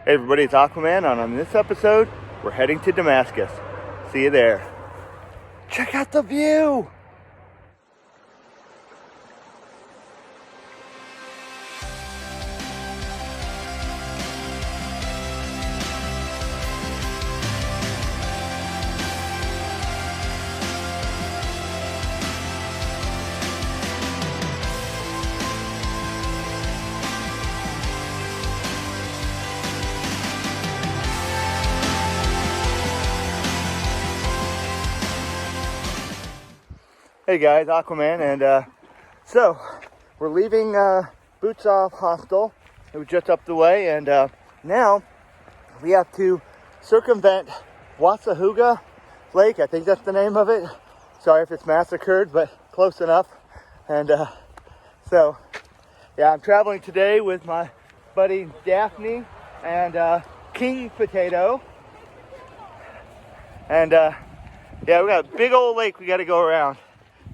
Hey everybody, it's Aquaman, and on this episode, we're heading to Damascus. See you there. Check out the view! Hey guys, Aquaman, and so we're leaving Boots Off Hostel. It was just up the way, and now we have to circumvent Watauga Lake. I think that's the name of it. Sorry if it's massacred, but close enough. And so, yeah, I'm traveling today with my buddy Daphne and King Potato. And yeah, we got a big old lake we got to go around.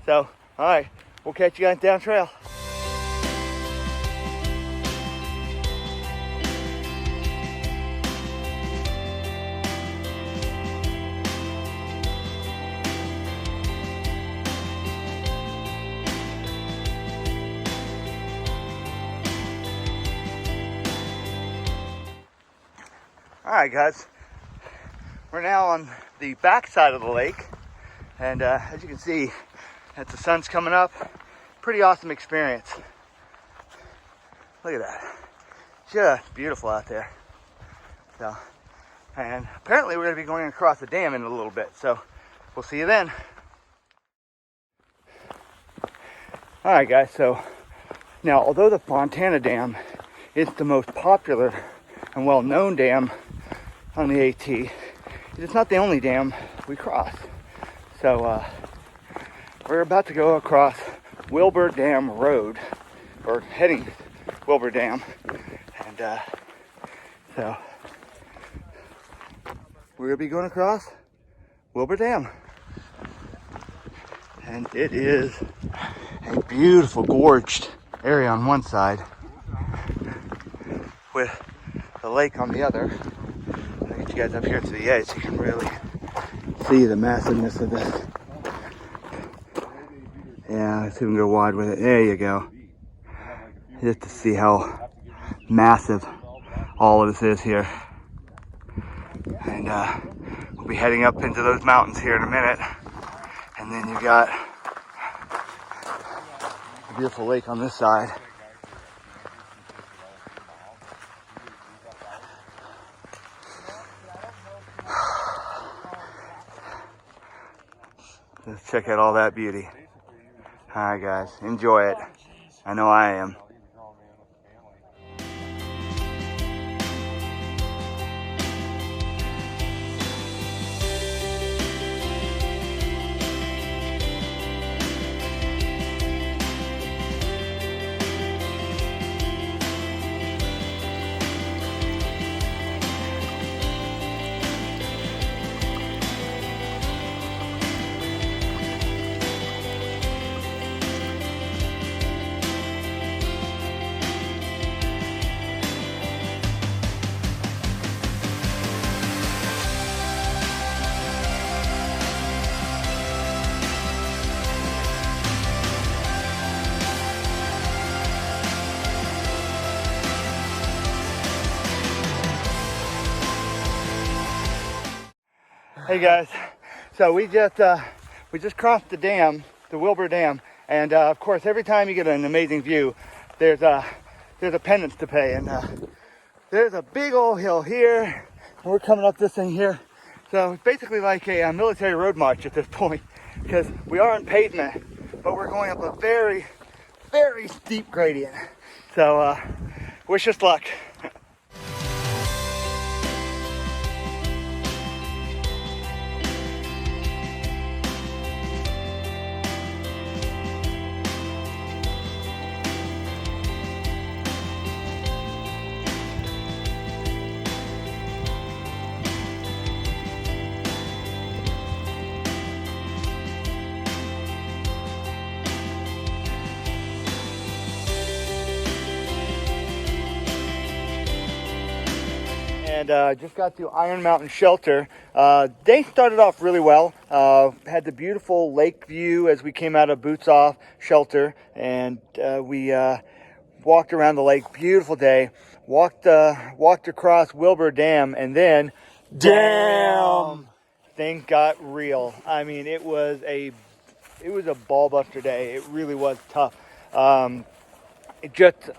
So, alright, we'll catch you guys down trail. Alright guys, we're now on the back side of the lake, and as you can see, as the sun's coming up, pretty awesome experience. Look at that. Just beautiful out there. So, and apparently we're going to be going across the dam in a little bit, so we'll see you then. Alright guys, so now although the Fontana Dam is the most popular and well-known dam on the AT, it is not the only dam we cross. So, we're about to go across Wilbur Dam Road, or heading Wilbur Dam, and so we're gonna be going across Wilbur Dam, and it is a beautiful gorged area on one side with the lake on the other. I'll get you guys up here to the edge so you can really see the massiveness of this. Yeah, let's see if we can go wide with it. There you go. Just to see how massive all of this is here. And we'll be heading up into those mountains here in a minute. And then you've got a beautiful lake on this side. Let's check out all that beauty. Alright guys, enjoy it. I know I am. Hey guys, so we just crossed the dam, the Wilbur Dam, and of course every time you get an amazing view, there's a penance to pay, and there's a big old hill here, and we're coming up this thing here. So it's basically like a military road march at this point, because we are on pavement, but we're going up a very, very steep gradient. So wish us luck. and just got to Iron Mountain Shelter. Day started off really well. Had the beautiful lake view as we came out of Boots Off Shelter, and we walked around the lake. Beautiful day. Walked across Wilbur Dam, and then damn, things got real. I mean, it was a ball buster day. It really was tough. It just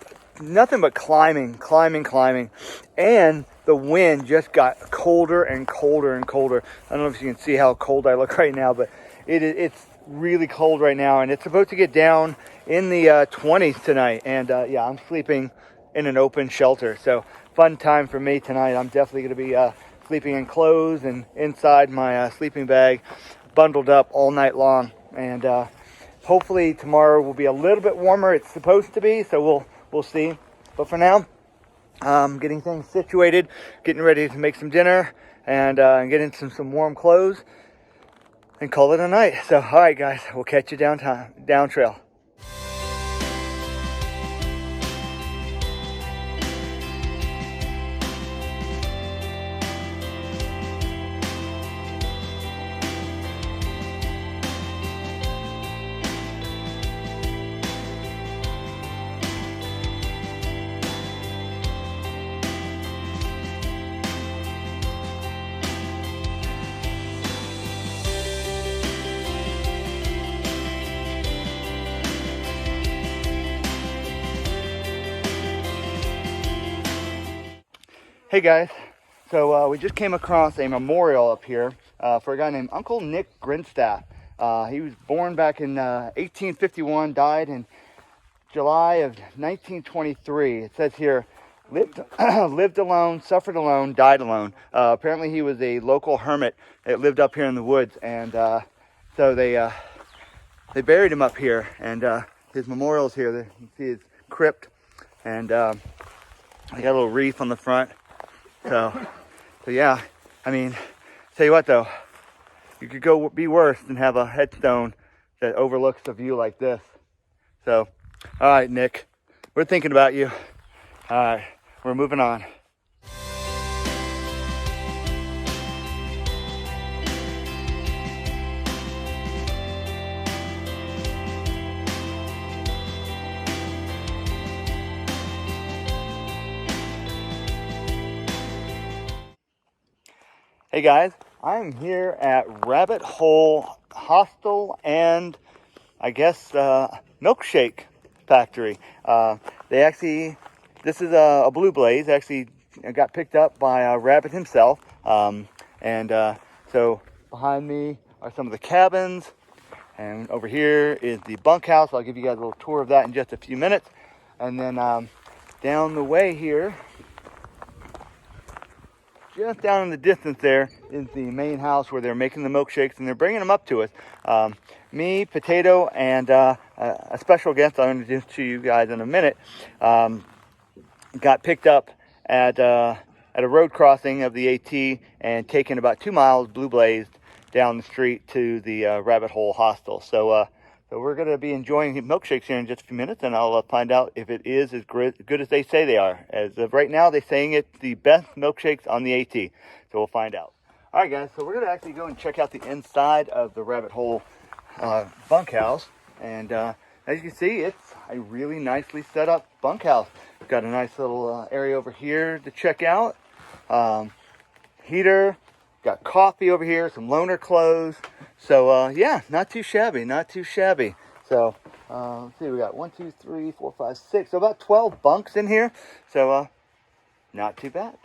nothing but climbing, and the wind just got colder and colder and colder. I don't know if you can see how cold I look right now, but it's really cold right now, and it's supposed to get down in the 20s tonight. And yeah, I'm sleeping in an open shelter, so fun time for me tonight. I'm definitely going to be sleeping in clothes and inside my sleeping bag, bundled up all night long. And hopefully tomorrow will be a little bit warmer. It's supposed to be, so we'll see. But for now, getting things situated, getting ready to make some dinner, and get into some warm clothes, and call it a night. So, all right, guys, we'll catch you down trail. Hey guys, so we just came across a memorial up here for a guy named Uncle Nick Grandstaff. He was born back in 1851, died in July of 1923. It says here, lived alone, suffered alone, died alone. Apparently he was a local hermit that lived up here in the woods, and so they buried him up here, and his memorial's here. You can see his crypt, and they got a little wreath on the front. So yeah, I mean, tell you what though, you could go be worse than have a headstone that overlooks a view like this. So, all right, Nick, we're thinking about you. All right, we're moving on. Hey guys, I'm here at Rabbit Hole Hostel and I guess milkshake factory. This is a blue blaze. Actually, got picked up by Rabbit himself. So behind me are some of the cabins, and over here is the bunkhouse. I'll give you guys a little tour of that in just a few minutes. And then down the way here, just down in the distance there, is the main house where they're making the milkshakes, and they're bringing them up to us. Me, Potato, and a special guest I'll introduce to you guys in a minute, got picked up at a road crossing of the AT and taken about 2 miles, blue blazed, down the street to the Rabbit Hole Hostel. So we're going to be enjoying milkshakes here in just a few minutes, and I'll find out if it is as good as they say they are. As of right now, they're saying it's the best milkshakes on the AT. So we'll find out. All right, guys, so we're going to actually go and check out the inside of the Rabbit Hole bunkhouse. And as you can see, it's a really nicely set up bunkhouse. We've got a nice little area over here to check out. Heater. Got coffee over here, some loaner clothes. So, yeah, not too shabby, not too shabby. So, let's see, we got 1, 2, 3, 4, 5, 6. So about 12 bunks in here. So, not too bad.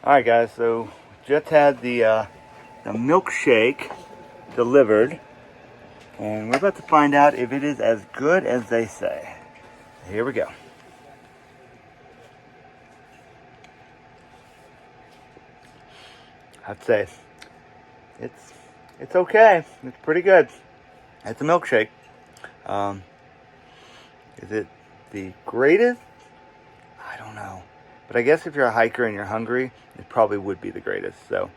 All right, guys, so just had the milkshake delivered. And we're about to find out if it is as good as they say. Here we go. I'd say it's okay. It's pretty good. It's a milkshake. Is it the greatest? I don't know. But I guess if you're a hiker and you're hungry, it probably would be the greatest. So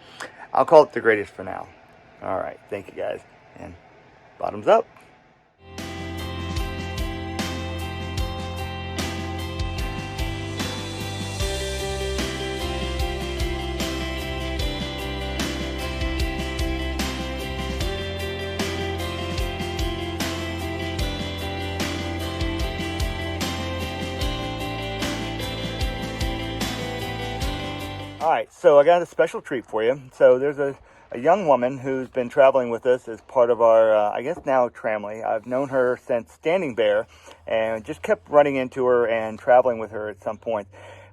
I'll call it the greatest for now. All right. Thank you, guys. And bottoms up. All right, so I got a special treat for you. So there's a young woman who's been traveling with us as part of our, I guess now, tramley. I've known her since Standing Bear and just kept running into her and traveling with her at some point.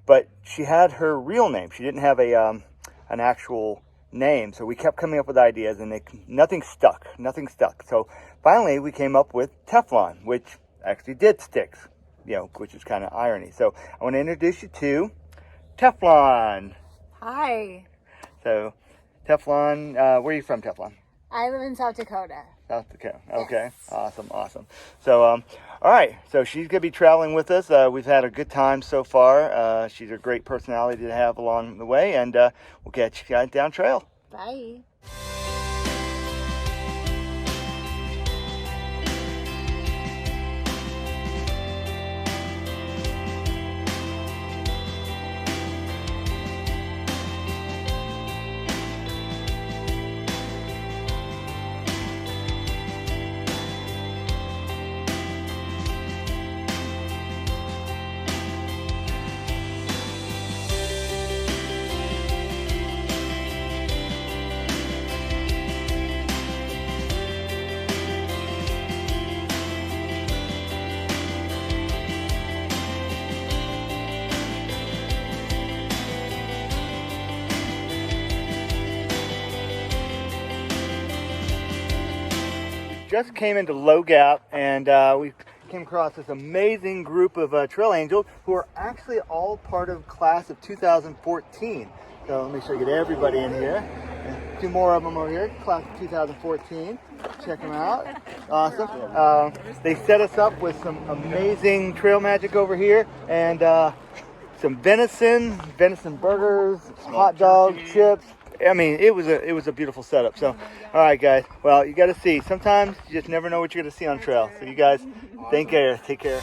But she had her real name. She didn't have an actual name, so we kept coming up with ideas, and nothing stuck. So finally, we came up with Teflon, which actually did stick, which is kind of irony. So I want to introduce you to Teflon. Hi. So, Teflon, where are you from, Teflon? I live in South Dakota. South Dakota. Okay. Yes. Awesome. So, all right. So she's going to be traveling with us. We've had a good time so far. She's a great personality to have along the way, and we'll catch you guys down trail. Bye. Just came into Low Gap, and we came across this amazing group of trail angels who are actually all part of class of 2014. So let me show you, get everybody in here. And 2 more of them over here, class of 2014. Check them out. Awesome. They set us up with some amazing trail magic over here, and some venison burgers, hot dogs, chips. I mean, it was a beautiful setup. So, all right, guys. Well, you got to see. Sometimes you just never know what you're going to see on trail. So, you guys, take care.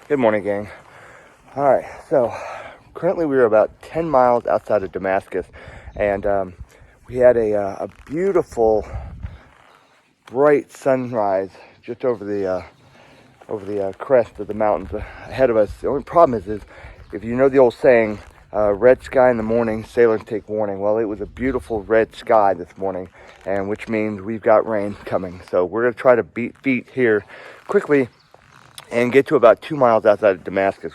Good morning, gang. All right, so currently we are about 10 miles outside of Damascus, and we had a beautiful, bright sunrise just over the crest of the mountains ahead of us. The only problem is if you know the old saying, red sky in the morning, sailors take warning. Well, it was a beautiful red sky this morning, and which means we've got rain coming. So we're going to try to beat feet here quickly and get to about 2 miles outside of Damascus.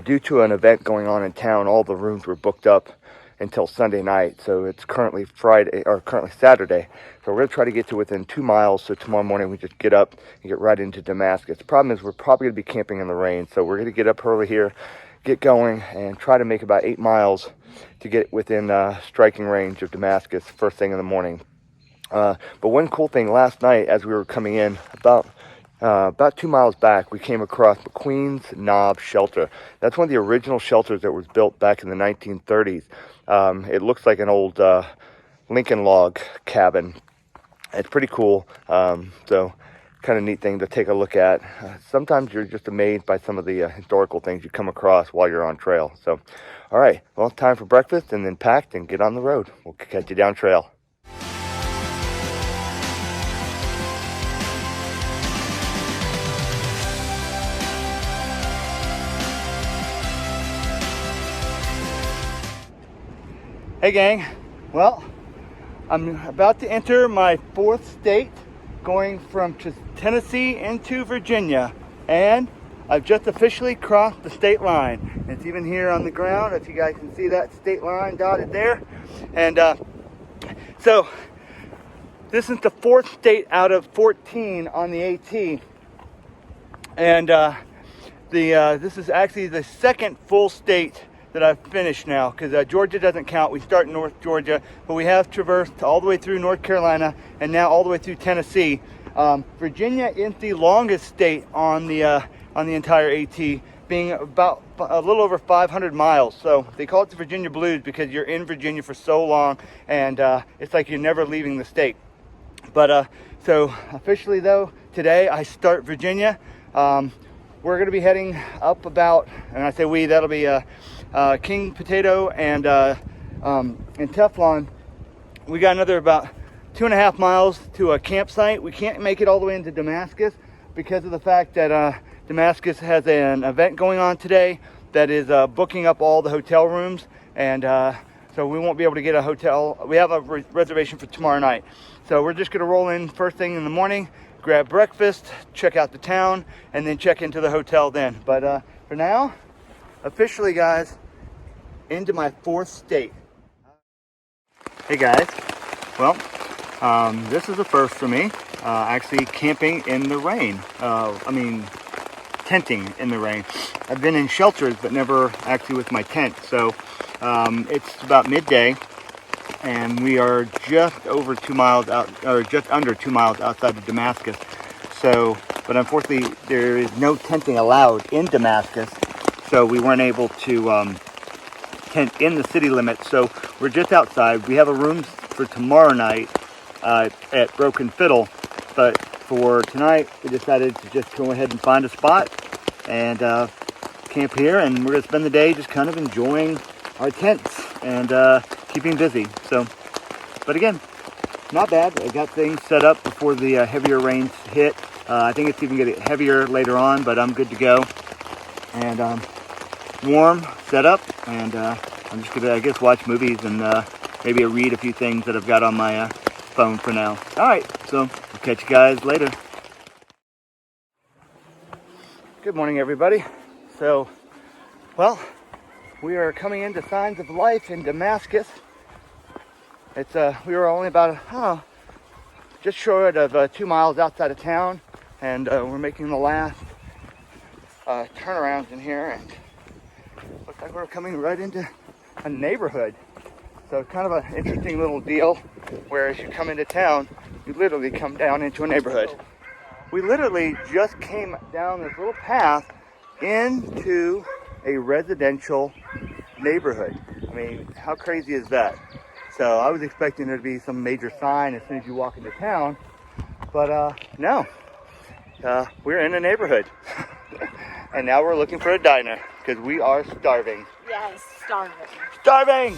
Due to an event going on in town, all the rooms were booked up until Sunday night, so it's currently Saturday. So we're going to try to get to within 2 miles, so tomorrow morning we just get up and get right into Damascus. The problem is we're probably going to be camping in the rain, so we're going to get up early here, get going, and try to make about 8 miles to get within striking range of Damascus first thing in the morning. But one cool thing, last night as we were coming in, about 2 miles back, we came across McQueen's Knob Shelter. That's one of the original shelters that was built back in the 1930s. It looks like an old Lincoln log cabin. It's pretty cool. So kind of neat thing to take a look at. Sometimes you're just amazed by some of the historical things you come across while you're on trail. So, all right, well, time for breakfast and then packed and get on the road. We'll catch you down trail. Hey gang, well, I'm about to enter my 4th state, going from Tennessee into Virginia, and I've just officially crossed the state line. It's even here on the ground, if you guys can see that state line dotted there. And so this is the 4th state out of 14 on the AT, and this is actually the second full state that I've finished now, because Georgia doesn't count. We start in North Georgia, but we have traversed all the way through North Carolina and now all the way through Tennessee. Virginia is the longest state on the entire AT, being about a little over 500 miles. So they call it the Virginia Blues because you're in Virginia for so long, and it's like you're never leaving the state. But so officially though, today I start Virginia. We're going to be heading up about, and I say we, that'll be King Potato and Teflon. We got another about 2.5 miles to a campsite. We can't make it all the way into Damascus because of the fact that Damascus has an event going on today that is booking up all the hotel rooms, and so we won't be able to get a hotel. We have a reservation for tomorrow night. So we're just going to roll in first thing in the morning, grab breakfast, check out the town, and then check into the hotel then. But for now, officially guys, into my 4th state. Hey guys, well, this is a first for me, actually camping in the rain. Tenting in the rain. I've been in shelters, but never actually with my tent. So it's about midday, and we are just over 2 miles out, or just under 2 miles outside of Damascus. So, but unfortunately, there is no tenting allowed in Damascus, so we weren't able to tent in the city limits. So we're just outside. We have a room for tomorrow night at Broken Fiddle, but for tonight, we decided to just go ahead and find a spot and camp here, and we're going to spend the day just kind of enjoying our tents and keeping busy. So, but again, not bad. I got things set up before the heavier rains hit. I think it's even going to get heavier later on, but I'm good to go. And warm, set up, and I'm just going to, I guess, watch movies and maybe read a few things that I've got on my phone for now. All right, so I'll catch you guys later. Good morning, everybody. So, well, we are coming into signs of life in Damascus. It's we were only about just short of 2 miles outside of town, and we're making the last turnarounds in here, and looks like we're coming right into a neighborhood. So it's kind of an interesting little deal where as you come into town, you literally come down into a neighborhood. We literally just came down this little path into a residential neighborhood. I mean, how crazy is that? So I was expecting there to be some major sign as soon as you walk into town, but no. We're in a neighborhood. And now we're looking for a diner because we are starving. Yes, starving. Starving!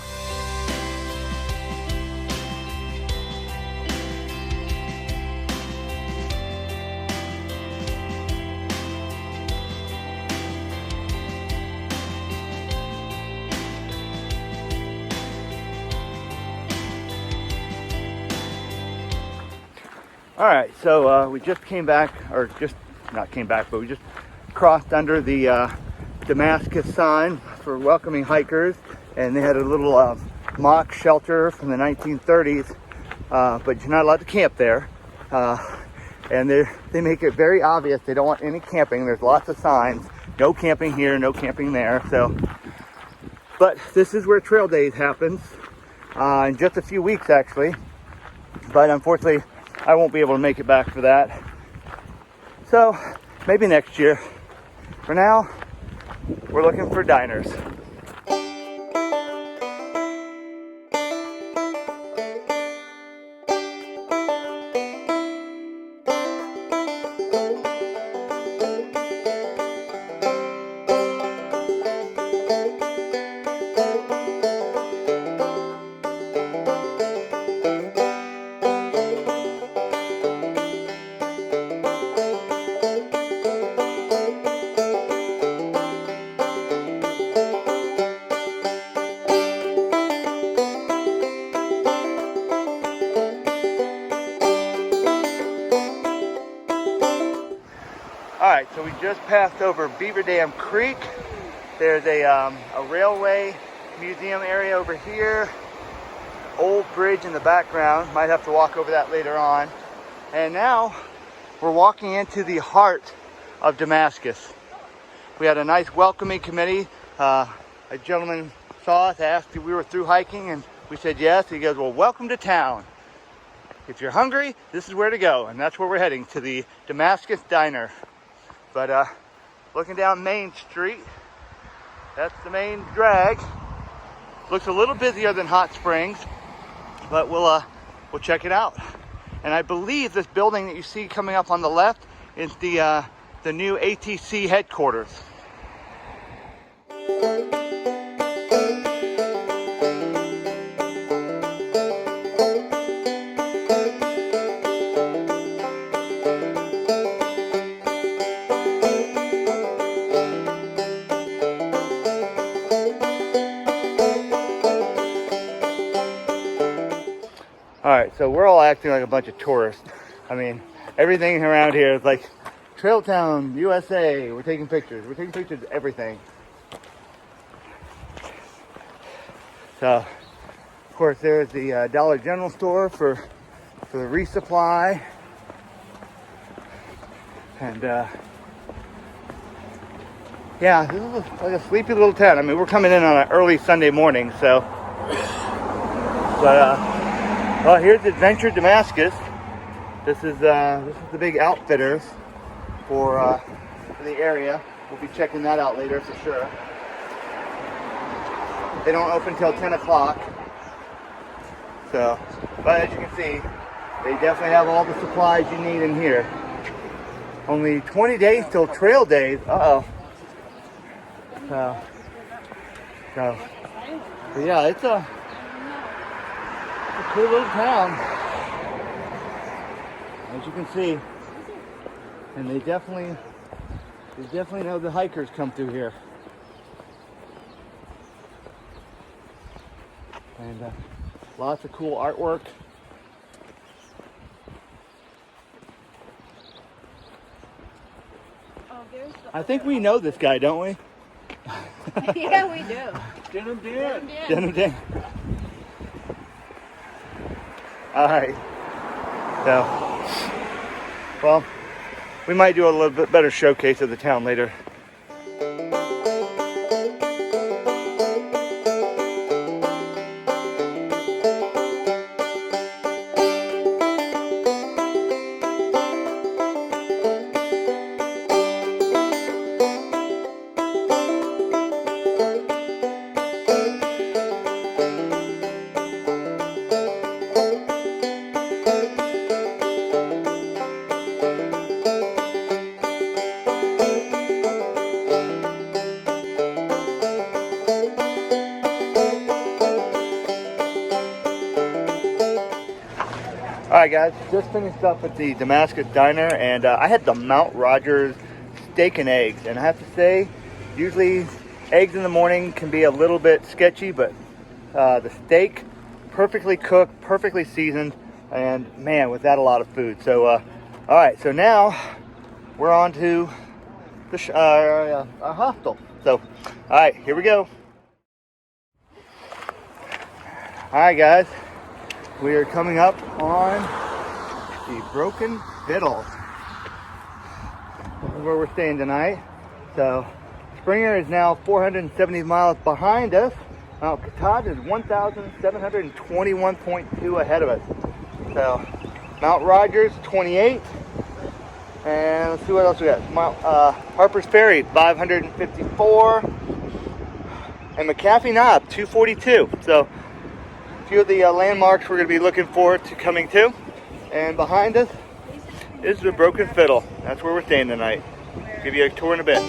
All right, so we just came back, or just not came back, but we just crossed under the Damascus sign for welcoming hikers, and they had a little mock shelter from the 1930s, but you're not allowed to camp there, and they make it very obvious they don't want any camping. There's lots of signs, no camping here, no camping there. So, but this is where Trail Days happens in just a few weeks actually, but unfortunately I won't be able to make it back for that. So maybe next year. For now, we're looking for diners. Alright, so we just passed over Beaver Dam Creek. There's a railway museum area over here. Old bridge in the background. Might have to walk over that later on. And now we're walking into the heart of Damascus. We had a nice welcoming committee. A gentleman saw us, asked if we were through hiking, and we said yes. He goes, well, welcome to town. If you're hungry, this is where to go. And that's where we're heading, to the Damascus Diner. But looking down Main Street, that's the main drag. Looks a little busier than Hot Springs, but we'll check it out. And I believe this building that you see coming up on the left is the new ATC headquarters. All right, so we're all acting like a bunch of tourists. I mean, everything around here is like Trail Town, USA. We're taking pictures. We're taking pictures of everything. So, of course, there's the Dollar General store for the resupply. And yeah, this is like a sleepy little town. I mean, we're coming in on an early Sunday morning, so. But well, here's Adventure Damascus. This is the big outfitters for the area. We'll be checking that out later for sure. They don't open till 10 o'clock. So, but as you can see, they definitely have all the supplies you need in here. Only 20 days till trail days. So but yeah, it's a cool little town, as you can see, and they definitely know the hikers come through here, and lots of cool artwork. I think we know this guy, don't we? Yeah, we do. Denim Dan. All right. So, well, we might do a little bit better showcase of the town later. Alright guys, just finished up at the Damascus Diner, and I had the Mount Rogers steak and eggs, and I have to say, usually eggs in the morning can be a little bit sketchy, but the steak, perfectly cooked, perfectly seasoned, and man, was that a lot of food. So alright, so now we're on to the our hostel. So alright, here we go. Alright guys, we are coming up on the Broken Fiddle. This is where we're staying tonight. So Springer is now 470 miles behind us. Mount Katahdin is 1,721.2 ahead of us. So Mount Rogers 28, and let's see what else we got. Mount Harper's Ferry 554, and McAfee Knob 242. So a few of the landmarks we're going to be looking forward to coming to. And behind us is the Broken Fiddle. That's where we're staying tonight. Give you a tour in a bit.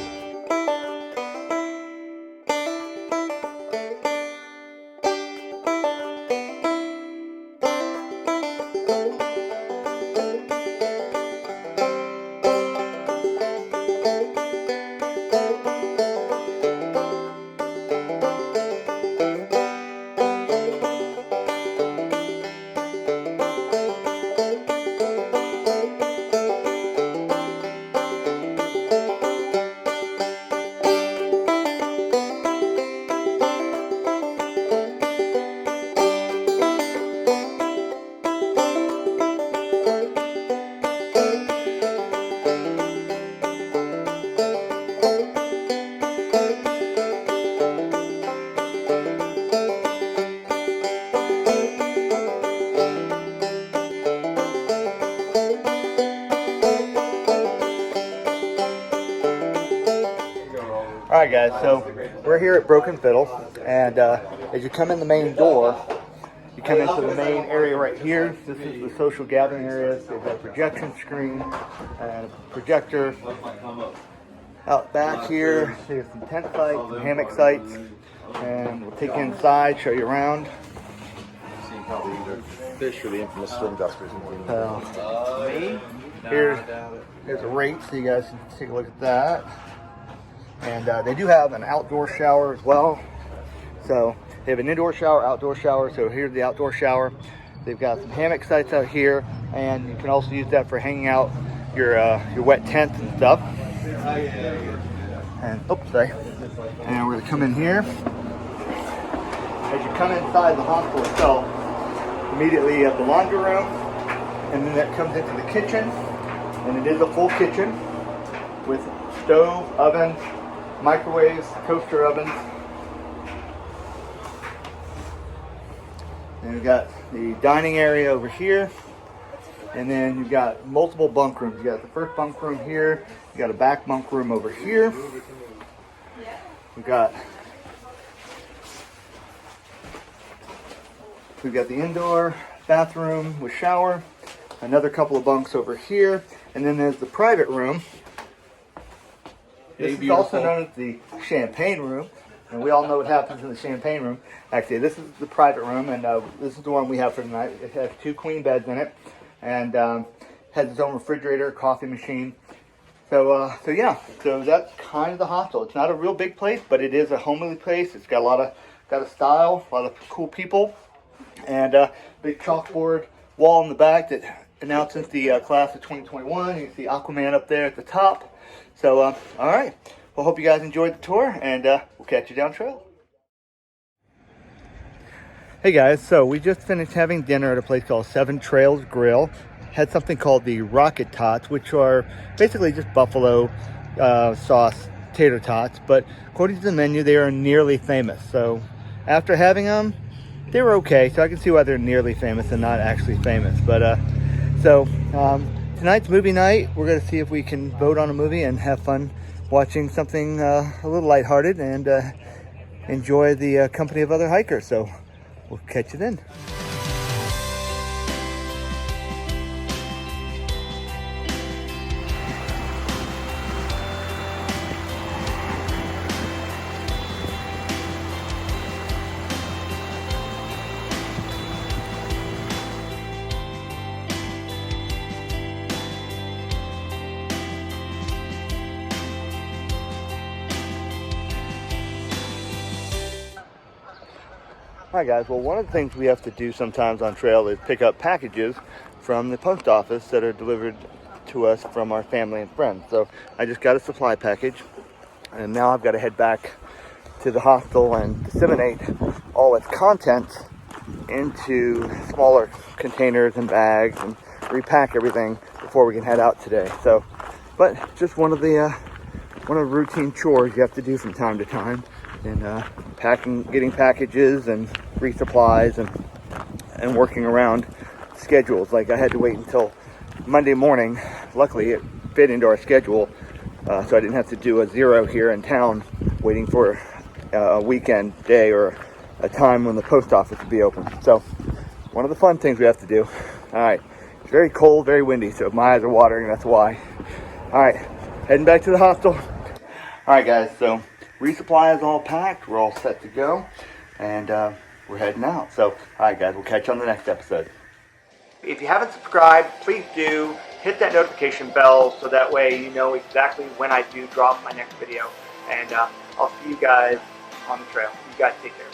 Alright guys, so we're here at Broken Fiddle, and as you come in the main door, you come into the main area right here. This is the social gathering area. They've got a projection screen and a projector. Out back here, there's some tent sites, some hammock sites, and we'll take you inside, show you around. Seeing how they either fish or the infamous string dusters. Here's a rate, so you guys can take a look at that. And they do have an outdoor shower as well. So they have an indoor shower, outdoor shower. So here's the outdoor shower. They've got some hammock sites out here, and you can also use that for hanging out your wet tent and stuff. And oops, sorry. And we're gonna come in here. As you come inside the hostel itself, immediately you have the laundry room, and then that comes into the kitchen, and it is a full kitchen with stove, oven, microwaves, toaster ovens. And we've got the dining area over here. And then you've got multiple bunk rooms. You got the first bunk room here. You got a back bunk room over here. We've got the indoor bathroom with shower. Another couple of bunks over here. And then there's the private room. This is also known as the champagne room, and we all know what happens in the champagne room. Actually, this is the private room, and this is the one we have for tonight. It has 2 queen beds in it, and has its own refrigerator, coffee machine. So yeah, so that's kind of the hostel. It's not a real big place, but it is a homely place. It's got a lot of style, a lot of cool people, and big chalkboard wall in the back that announces the class of 2021. You can see Aquaman up there at the top. So, all right. Well, hope you guys enjoyed the tour, and we'll catch you down trail. Hey guys, so we just finished having dinner at a place called Seven Trails Grill. Had something called the Rocket Tots, which are basically just buffalo sauce tater tots, but according to the menu, they are nearly famous. So after having them, they were okay. So I can see why they're nearly famous and not actually famous. But tonight's movie night. We're going to see if we can vote on a movie and have fun watching something a little lighthearted and enjoy the company of other hikers. So we'll catch you then. Hi guys, well one of the things we have to do sometimes on trail is pick up packages from the post office that are delivered to us from our family and friends. So I just got a supply package, and now I've got to head back to the hostel and disseminate all its contents into smaller containers and bags and repack everything before we can head out today. So, but just one of the routine chores you have to do from time to time. And packing, getting packages and resupplies and working around schedules. Like I had to wait until Monday morning. Luckily it fit into our schedule, so I didn't have to do a 0 here in town waiting for a weekend day or a time when the post office would be open. So one of the fun things we have to do. Alright, it's very cold, very windy, so my eyes are watering, that's why. Alright, heading back to the hostel. Alright guys, so resupply is all packed. We're all set to go, and we're heading out. So, alright guys, we'll catch you on the next episode. If you haven't subscribed, please do. Hit that notification bell so that way you know exactly when I do drop my next video. And I'll see you guys on the trail. You guys take care.